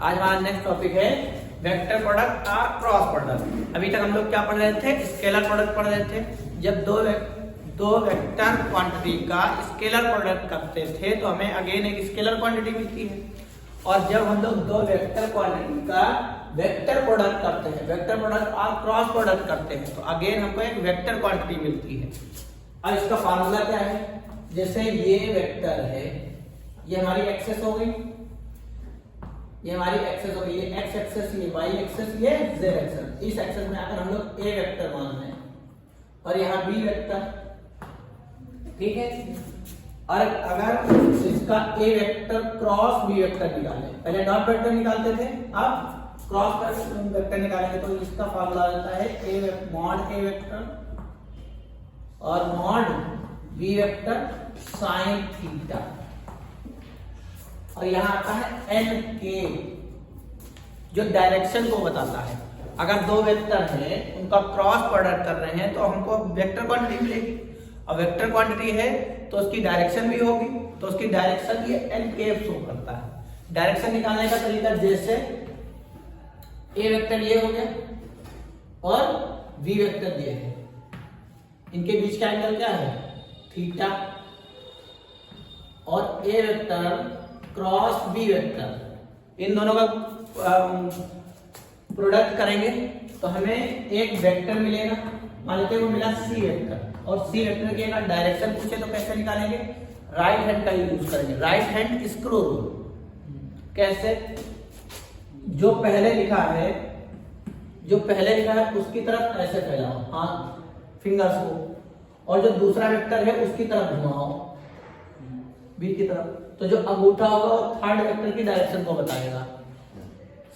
आज हमारा next topic है वेक्टर प्रोडक्ट और क्रॉस प्रोडक्ट। अभी तक हम लोग क्या पढ़ रहे थे? स्केलर प्रोडक्ट पढ़ रहे थे। जब दो वेक्टर क्वांटिटी का स्केलर प्रोडक्ट करते थे तो हमें अगेन एक स्केलर क्वांटिटी मिलती है, और जब हम लोग दो वेक्टर क्वांटिटी का वेक्टर प्रोडक्ट करते हैं, वेक्टर प्रोडक्ट और क्रॉस प्रोडक्ट करते हैं, तो अगेन हमको एक वेक्टर क्वांटिटी मिलती है। अब इसका फार्मूला क्या है? जैसे ये वेक्टर है, ये हमारी एक्सेस हो गई, ये हमारी एक्सेस हो गई, ये एक्स एक्सेस, ये वाई एक्सेस, ये जेड एक्सेस। इस एक्सेस में आकर हम लोग ए वेक्टर मान रहे हैं और यहाँ बी वेक्टर, ठीक है। और अगर इसका ए वेक्टर क्रॉस बी वेक्टर निकाले, पहले डॉट वेक्टर निकालते थे, अब क्रॉस वेक्टर निकालेंगे, तो इसका फार्मूला आता है ए मॉड ए वेक्टर और mod B vector sine theta, और यहां आता है एन के, जो डायरेक्शन को बताता है। अगर दो वेक्टर हैं, उनका क्रॉस प्रोडक्ट कर रहे हैं, तो हमको वेक्टर क्वांटिटी मिलेगी, और वेक्टर क्वांटिटी है तो उसकी डायरेक्शन भी होगी, तो उसकी डायरेक्शन ये एन के शो करता है। डायरेक्शन निकालने का तरीका, जैसे ए वेक्टर ये हो गया और बी वेक्टर ये है, इनके बीच का एंगल क्या है? थीटा, और ए वेक्टर क्रॉस बी वेक्टर, इन दोनों का प्रोडक्ट करेंगे तो हमें एक वेक्टर मिलेगा। मान लेते हैं वो मिला सी वेक्टर, और सी वेक्टर की अगर डायरेक्शन पूछे तो कैसे निकालेंगे? राइट हैंड का यूज करेंगे, राइट हैंड स्क्रू रूल। कैसे? जो पहले लिखा है उसकी तरफ ऐसे फैलाओ हाथ फिंगर्स को, और जो दूसरा वेक्टर है उसकी तरफ घुमाओ बी की तरफ, तो जो अंगूठा होगा वो थर्ड वेक्टर की डायरेक्शन को बताएगा।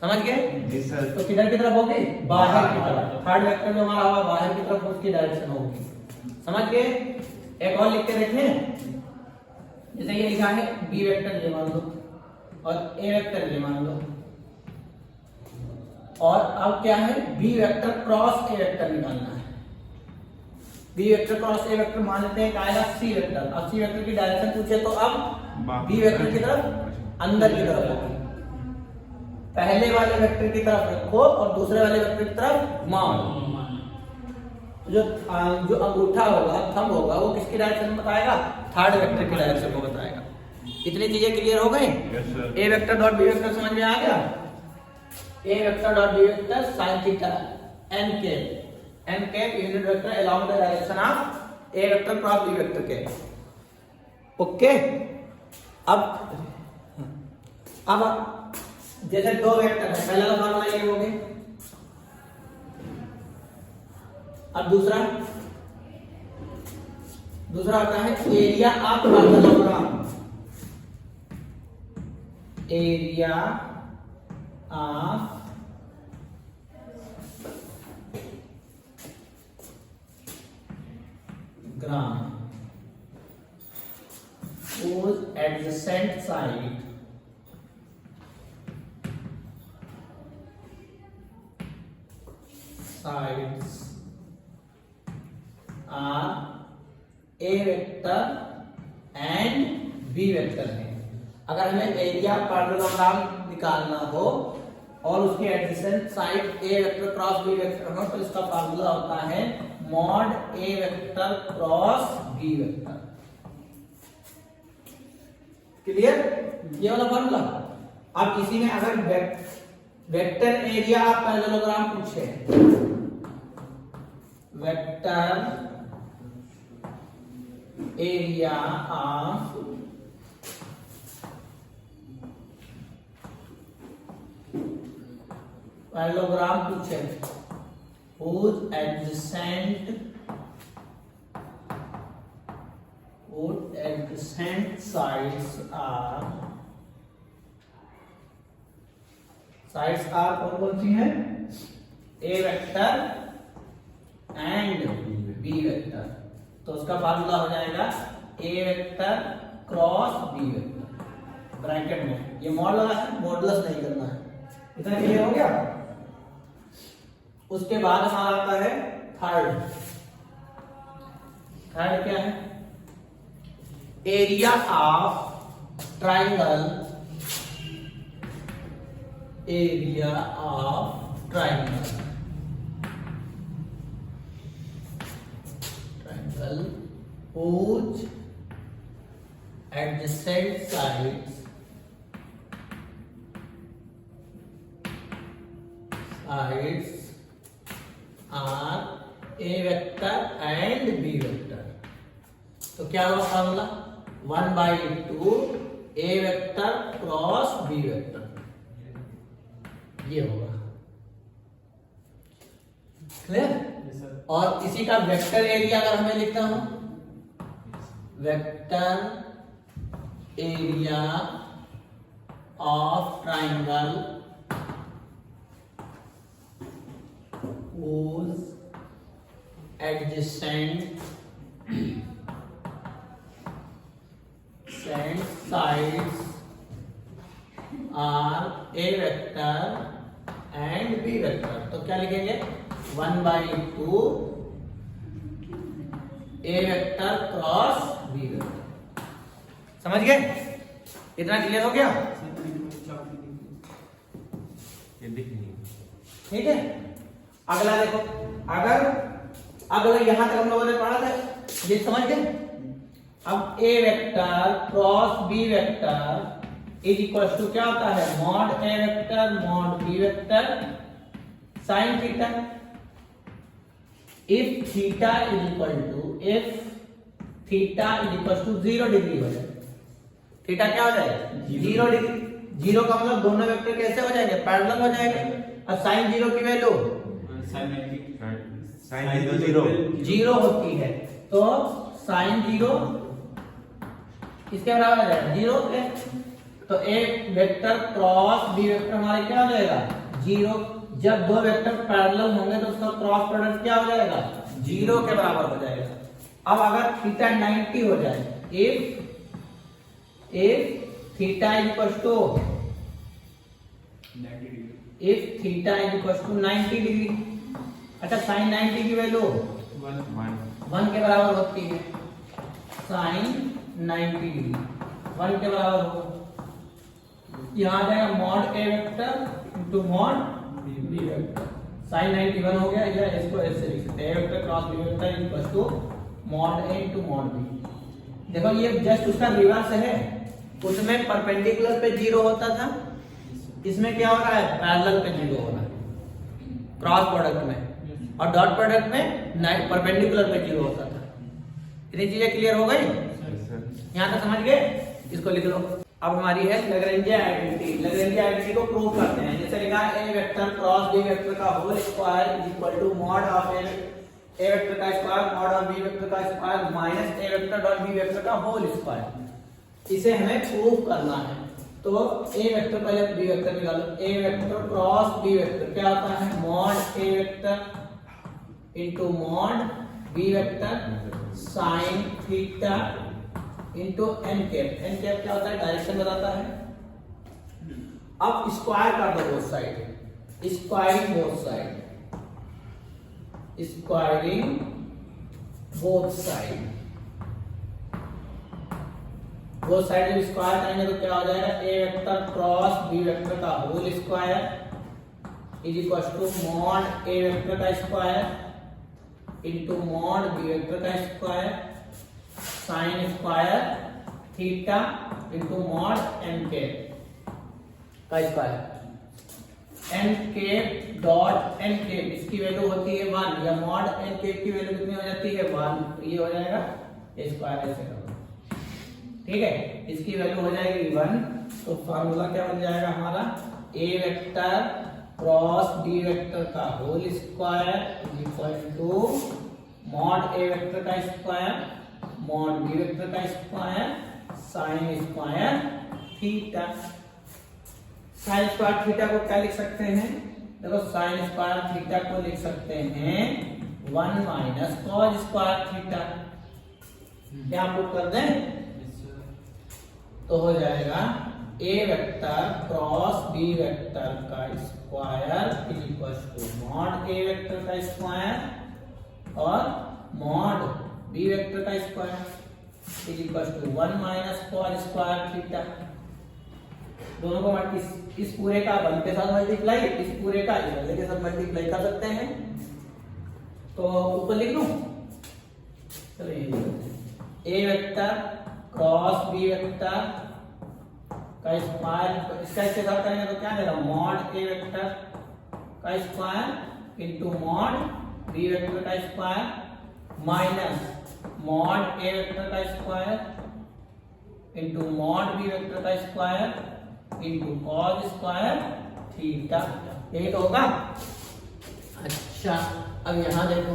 समझ गए? तो किधर की तरफ होगी? बाहर की तरफ। थर्ड वेक्टर जो हमारा होगा बाहर की तरफ, उसकी डायरेक्शन होगी। समझ गए? एक और लिख के देखें, जैसे ये लिखा है बी वेक्टर ये मान लो और ए वेक्टर ये मान लो, और अब क्या है? B vector cross a vector निकालना है। B vector cross a vector मान लेते हैं आएगा सी वेक्टर, अब सी वेक्टर की डायरेक्शन पूछे तो अब बी वेक्टर की तरफ अंदर की तरफ होगी, पहले वाले वेक्टर की तरफ रखो और दूसरे वाले वेक्टर की तरफ घुमाओ। जो अंगूठा होगा, थंब होगा, वो किसकी डायरेक्शन में बताएगा? थर्ड वेक्टर की डायरेक्शन को बताएगा। इतनी चीजें क्लियर हो गई? A vector dot B vector समझ में आ गया? A vector dot B vector sine theta n के unit vector along the direction of A vector cross B vector के। ओके, अब जैसे दो वेक्टर है, पहला का फॉर्मूला ये हो गया, अब दूसरा आता है area of parallelogram. Area of gram whose adjacent sides are a vector and b vector है। अगर हमें एरिया पैरेललोग्राम निकालना हो और उसके adjacent side a vector cross B vector हो, तो इसका फार्मूला होता है मॉड ए vector cross B vector. Clear? ये वाला फॉर्मूला। अब इसी में अगर वेक्टर एरिया ऑफ पैरेललोग्राम पूछे, वेक्टर एरिया ऑफ पैरेललोग्राम पूछे, whose adjacent sides are कौन सी हैं? ए वेक्टर एंड बी वेक्टर। तो उसका फार्मूला हो जाएगा ए vector cross B vector, bracket में ये मॉड लगा है, मॉडुलस नहीं करना है। इतना क्लियर हो गया? उसके बाद हमारा आता है थर्ड क्या है? Area of triangle area of triangle whose adjacent sides are a vector and b vector। तो क्या होगा formula 1/2 a vector cross b vector, ये होगा क्लियर। और इसी का वेक्टर एरिया अगर हमें लिखना हो, vector area of triangle whose adjacent sides are a vector and b vector। तो क्या लिखेंगे 1/2 a vector cross b vector. समझ गए? इतना क्लियर हो गया? ठीक है। अगला देखो, अगर यहां तक हम लोगों ने पढ़ा था, ये समझ गए। अब a vector cross b vector is equal to क्या होता है, mod a vector mod b vector sine theta. if theta is equal to 0 degree हो जाए, थीटा क्या हो जाएगा 0 डिग्री। 0 का मतलब दोनों वेक्टर कैसे हो जाएंगे, पैरेलल हो जाएंगे। अब साइन 0 की वैल्यू साइन 0 होती है, तो साइन 0 इसके बराबर आ जाएगा 0 पे। तो एक वेक्टर क्रॉस बी वेक्टर हमारे क्या हो जाएगा 0। जब दो वेक्टर पैरेलल होंगे तो उसका क्रॉस प्रोडक्ट क्या हो जाएगा 0 के बराबर हो जाएगा। अब अगर थीटा 90 हो जाए, if theta is equal to 90 degree, अच्छा साइन 90 की वैल्यू 1 के बराबर होती है। साइन 90 डिग्री 1 के बराबर होगा, यहाँ आ जाएगा मॉड ए vector into mod B vector. Sine 91 हो गया, या इसको ऐसे लिख सकते हैं ए vector cross B vector equal to mod a into mod b. देखो ये जस्ट उसका रिवर्स है, उसमें परपेंडिकुलर पे 0 होता था, इसमें क्या हो रहा है पैरेलल पे 0 हो रहा है क्रॉस प्रोडक्ट में, और डॉट प्रोडक्ट में परपेंडिकुलर पे 0 होता था। इतनी चीजें क्लियर हो गई? यहाँ तक समझ गए? इसको लिख लो। अब हमारी है लैग्रेंज आइडेंटिटी। लैग्रेंज आइडेंटिटी को प्रूव करते हैं। जैसे लिखा है A vector cross B vector का whole square is equal to mod of A vector का square mod of B vector का square minus A vector dot B vector का होल स्क्वायर। इसे हमें प्रूव करना है, तो ए वेक्टर पहले बी वेक्टर निकालो। A vector cross B vector क्या होता है, मॉड ए vector into mod B vector sine theta into n cap. N cap क्या होता है, डायरेक्शन बताता है। अब स्क्वायर कर दो both side, squaring both side, squaring both side. वो साइड जब स्क्वायर करेंगे तो क्या हो जाएगा, ए वेक्टर क्रॉस बी वेक्टर का whole square is equal to mod A vector का square into mod B vector का square sine square theta into mod N cap का square. N cap dot N cap इसकी value होती है 1, या mod N cap की value कितनी हो जाती है 1, ये हो जाएगा स्क्वायर ऐसे करो, ठीक है। इसकी वैल्यू हो जाएगी 1, तो फार्मूला क्या बन जाएगा हमारा, A vector cross B vector का whole square is equal to mod A vector का स्क्वायर मॉड बी वेक्टर का square sine square theta. Sine square theta को क्या लिख सकते हैं, देखो साइन स्क्वायर थीटा को लिख सकते हैं 1 माइनस कॉस स्क्वायर थीटा। क्या हम लोग कर दें, तो हो जाएगा ए वेक्टर क्रॉस बी वेक्टर का square is equal to mod A vector का स्क्वायर और मॉड बी वेक्टर का square is equal to 1 minus cos square theta. दोनों को इस पूरे का 1 के साथ मल्टीप्लाई, इस पूरे का इस वाले के साथ मल्टीप्लाई कर सकते हैं। तो ऊपर लिख दूं, चलो ये A vector cross B vector का स्क्वायर, इसका इसके साथ करेंगे तो क्या देगा, मॉड ए वेक्टर का square into mod B vector का स्क्वायर माइनस मॉड ए वेक्टर का square into mod B vector का square into cos square theta. यही तो होगा। अच्छा, अब यहां देखो,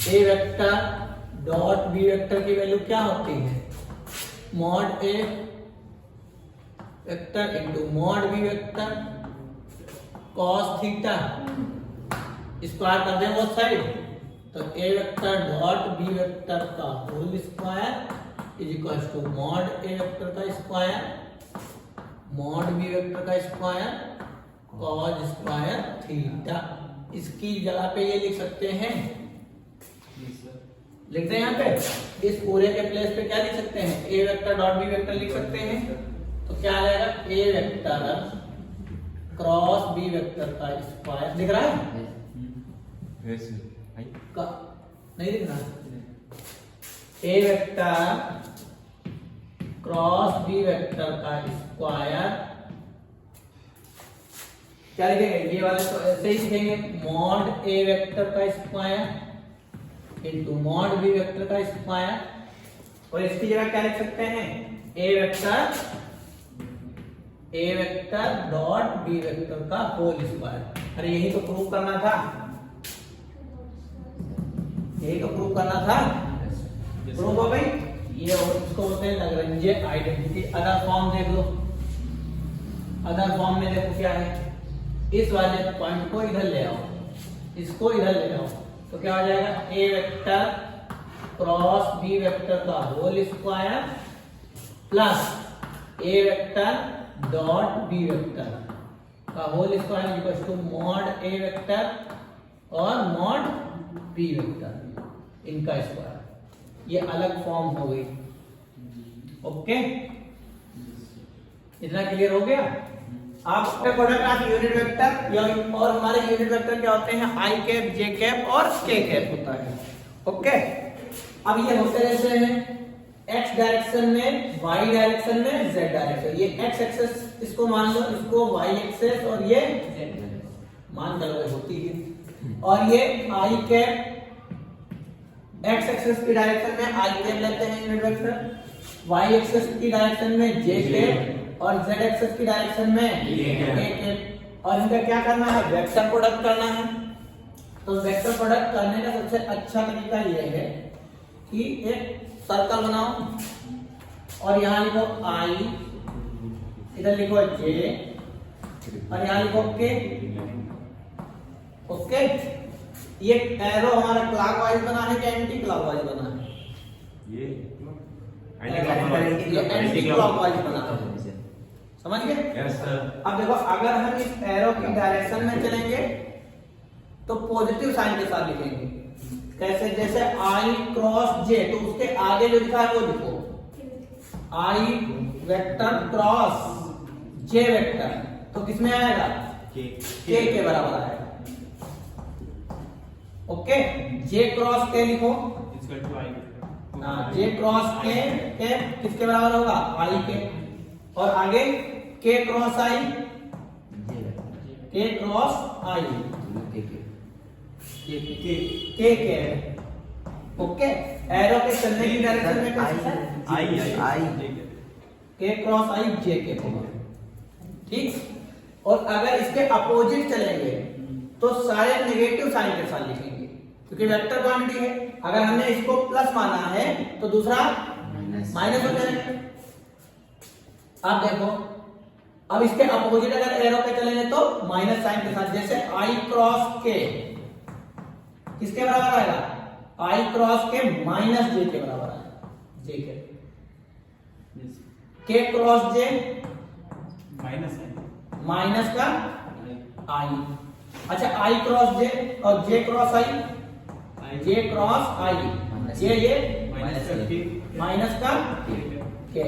A vector dot B vector की वैल्यू क्या होती है, मॉड ए vector into mod B vector cos theta, square कर दें बोथ साइड, तो A vector dot B vector का whole square is equal to mod A vector का स्क्वायर मॉड बी वेक्टर का स्क्वायर कॉस स्क्वायर थीटा। इसकी जगह पे ये लिख सकते हैं, लिखते हैं यहाँ पे, इस पूरे के प्लेस पे क्या लिख सकते हैं, ए वेक्टर डॉट बी वेक्टर लिख सकते हैं। तो क्या आ जाएगा, ए वेक्टर क्रॉस बी वेक्टर का स्क्वायर, दिख रहा है नहीं दिख रहा, A vector cross B vector का स्क्वायर क्या लिखेंगे, ये वाले तो ऐसे ही लिखेंगे, मॉड ए वेक्टर का square into mod B vector का स्क्वायर, और इसकी जगह क्या लिख सकते हैं, ए वेक्टर डॉट बी वेक्टर का होल स्क्वायर। अरे यही तो प्रूव करना था, यही तो प्रूव करना था, प्रूव हो गई। ये इसको बोलते हैं लैग्रेंज आइडेंटिटी। अदर फॉर्म देख लो, अदर फॉर्म में देखो क्या है, इस वाले पॉइंट को इधर ले आओ, इसको इधर ले आओ, तो क्या हो जाएगा, ए वेक्टर क्रॉस बी वेक्टर का whole square plus A vector dot B vector का whole square equal to mod A vector और मॉड बी वेक्टर, इनका स्क्वायर। ये अलग फॉर्म हो गई। ओके, इतना क्लियर हो गया। आप प्रोडक्ट ऑफ यूनिट वेक्टर, और हमारे यूनिट वेक्टर क्या होते हैं, आई कैप, जे कैप और के कैप होता है। ओके, अब ये होते रहते हैं एक्स डायरेक्शन में, वाई डायरेक्शन में, जेड डायरेक्शन। ये एक्स एक्सेस इसको मान लो, इसको वाई एक्सेस, और ये मान लो होती है। और ये आई कैप एक्स एक्सेस की डायरेक्शन में आई कैप लेते हैं यूनिट वेक्टर, वाई एक्सेस की डायरेक्शन में जे कैप, और जेड एक्सेस की डायरेक्शन में के कैप। और इनका क्या करना है, वेक्टर प्रोडक्ट करना है। तो वेक्टर प्रोडक्ट करने का सबसे अच्छा तरीका यह है कि एक सर्कल बनाओ और यहां लिखो आई, इधर लिखो जे, और यहां लिखो के। ओके, ये एरो हमारा क्लॉकवाइज बना है कि एंटी क्लॉकवाइज बना है, ये एंटी क्लॉकवाइज बना है, समझ गए? Yes sir. अब देखो, अगर हम इस एरो की डायरेक्शन में चलेंगे तो पॉजिटिव साइन के साथ लिखेंगे। कैसे, जैसे आई क्रॉस जे, तो उसके आगे जो लिखा है वो लिखो, आई वेक्टर क्रॉस जे वेक्टर, तो किसमें आएगा, के बराबर आएगा। ओके, जे क्रॉस के लिखो, जे क्रॉस के किसके बराबर होगा, आई के, और आगे के क्रॉस आई, के क्रॉस आई, के। ओके, एरो के चलने की डायरेक्शन में कैसे है, आई के क्रॉस आई जे के, ठीक। और अगर इसके अपोजिट चलेंगे तो सारे नेगेटिव साइन के साथ लिखेंगे, क्योंकि वेक्टर क्वांटिटी है। अगर हमने इसको प्लस माना है तो दूसरा माइनस हो जाएगा। आप देखो, अब इसके अपोजिट अगर एरो पे चलेंगे तो माइनस साइन के साथ, जैसे आई क्रॉस के किसके बराबर आएगा, आई क्रॉस के माइनस जे के बराबर आएगा, जे के क्रॉस जे माइनस का आई। अच्छा, आई क्रॉस जे और जे क्रॉस आई, जे क्रॉस आई, ये माइनस का के।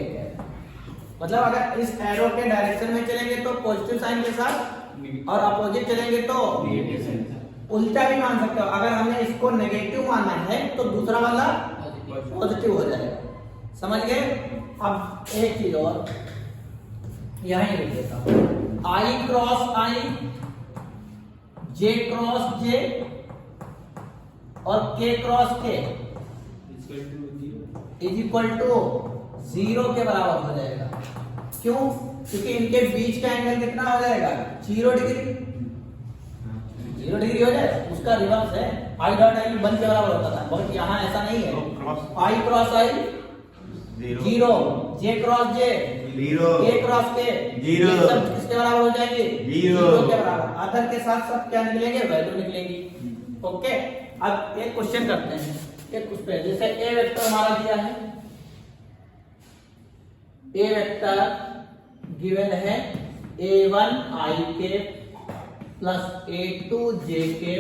मतलब अगर इस एरो के डायरेक्शन में चलेंगे तो पॉजिटिव साइन के साथ और अपोजिट चलेंगे तो उल्टा भी मान सकते हो। अगर हमने इसको नेगेटिव माना है तो दूसरा वाला पॉजिटिव हो जाएगा, समझ गए। अब एक चीज और यहीं लिख देता हूं, आई क्रॉस आई, जे क्रॉस जे और के क्रॉस के इज इक्वल टू 0 के बराबर हो जाएगा। क्यों? क्योंकि इनके बीच का एंगल कितना हो जाएगा? 0 डिग्री। 0 डिग्री हो जाए, उसका रिवर्स है, आई डॉट आई 1 के बराबर होता था, बट यहाँ ऐसा नहीं है। आई क्रॉस आई 0, जे क्रॉस जे 0, के क्रॉस के 0, सब किसके बराबर हो जाएंगे? 0 के बराबर। अदर के साथ सब क्या निकलेंगे? वैल्यू निकलेंगी। ओके, अब एक क्वेश्चन करते हैं, एक कुछ पे जैसे ए वेक्टर हमारा दिया है, ए वेक्टर गिवन है a1 i के प्लस a2 j के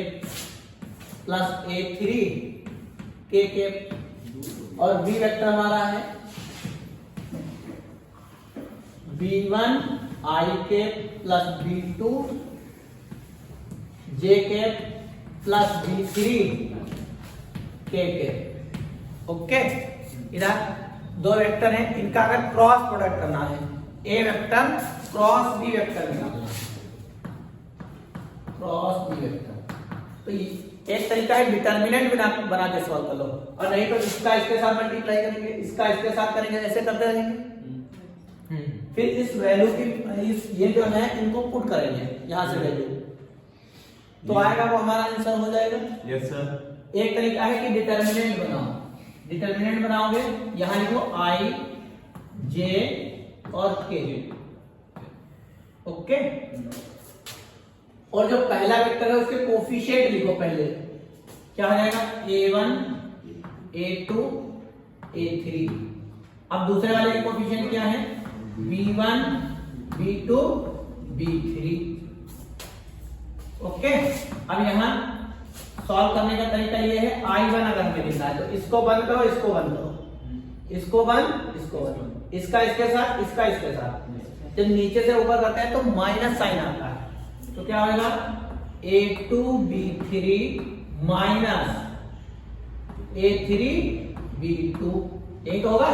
प्लस a3 k के, और b वेक्टर हमारा है b1 i के प्लस b2 j के प्लस b3 k के। ओके, इधर दो वेक्टर हैं, इनका अगर क्रॉस प्रोडक्ट करना है, A vector cross B vector निकालना, क्रॉस बी वेक्टर, तो एक तरीका है डिटर्मिनेंट बना के सॉल्व कर लो, और नहीं तो इसका इसके साथ मल्टीप्लाई करेंगे, इसका इसके साथ करेंगे, ऐसे करते रहेंगे। फिर इस वैल्यू की ये जो है इनको पुट करेंगे यहां से वैल्यू, तो आएगा वो हमारा आंसर हो जाएगा। Yes sir. एक तरीका है कि डिटर्मिनेंट बनाओ, डिटर्मिनेंट बनाओगे यहां लिखो आई जे और के। ओके, और जो पहला वेक्टर है उसके कोफिशिएंट लिखो पहले, क्या हो जाएगा? a1 a2 a3। अब दूसरे वाले के कोफिशिएंट क्या है? b1 b2 b3। ओके, अब यहां सॉल्व करने का तरीका ये है, I1 अगर हमें लिखना है तो इसको बंद करो, इसको बंद करो, इसको बंद, इसको बंद, इसका इसके साथ, इसका इसके साथ। जब नीचे से ऊपर करते हैं तो माइनस साइन आता है, तो क्या होगा? a2 b3 minus a3 b2, एक होगा।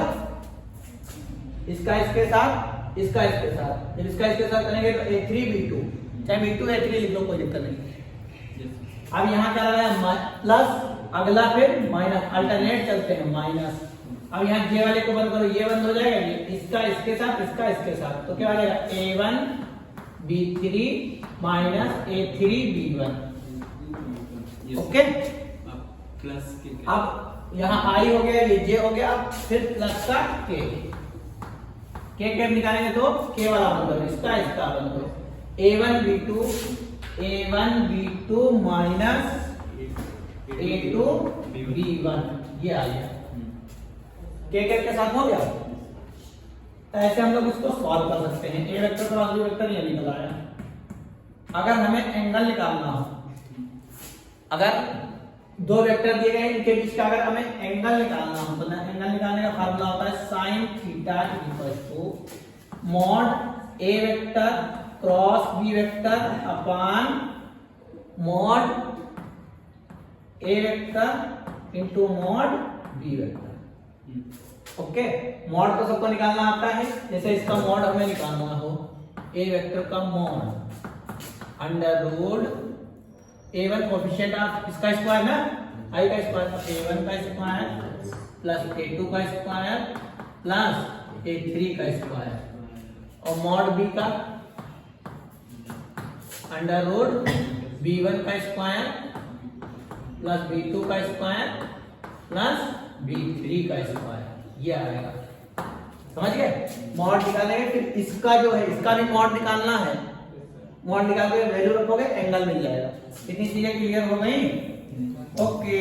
इसका इसके साथ, इसका इसके साथ, जब इसका इसके साथ करेंगे तो a3 b2, चाहे b2 a3 लिख लो, कोई दिक्कत नहीं। अब यहाँ क्या लगा? प्लस, अगला फिर माइनस, अल्टरनेट चलते हैं माइनस। अब यहाँ जे वाले को बंद करो, ये बंद हो जाएगा, ये इसका इसके साथ, इसका इसके साथ, तो क्या हो जाएगा? a1 b3 minus a3 b1। Okay, plus के, अब यहाँ i हो गया, ये j हो गया, अब फिर प्लस का k निकालेंगे तो k वाला बंद करो, इसका इसका बंद करो, a1 b2 minus a2 b1, ये आ गया। k के साथ हो गया। ऐसे हम लोग इसको सॉल्व कर सकते हैं। ए वेक्टर क्रॉस बी वेक्टर ये निकल आया। अगर हमें एंगल निकालना हो, अगर दो वेक्टर दिए गए इनके बीच का अगर हमें एंगल निकालना हो तो एंगल निकालने का फार्मूला होता है sin theta equal to mod A vector cross B vector upon mod A vector into mod B vector. Okay, mod तो सबको निकालना आता है। जैसे इसका मॉड हमें निकालना हो, ए वेक्टर का mod under root a1 coefficient of इसका स्क्वायर ना, i का स्क्वायर, a1 का स्क्वायर प्लस a2 का स्क्वायर प्लस a3 का स्क्वायर, और मॉड b का अंडर रूट b1 का स्क्वायर प्लस b2 का स्क्वायर प्लस b3 का स्क्वायर, ये आएगा। समझ गए? मॉड निकालेंगे, फिर इसका जो है इसका भी मॉड निकालना है। मॉड निकाल के वैल्यू रखोगे, एंगल मिल जाएगा। कितनी चीजें क्लियर हो गई? ओके।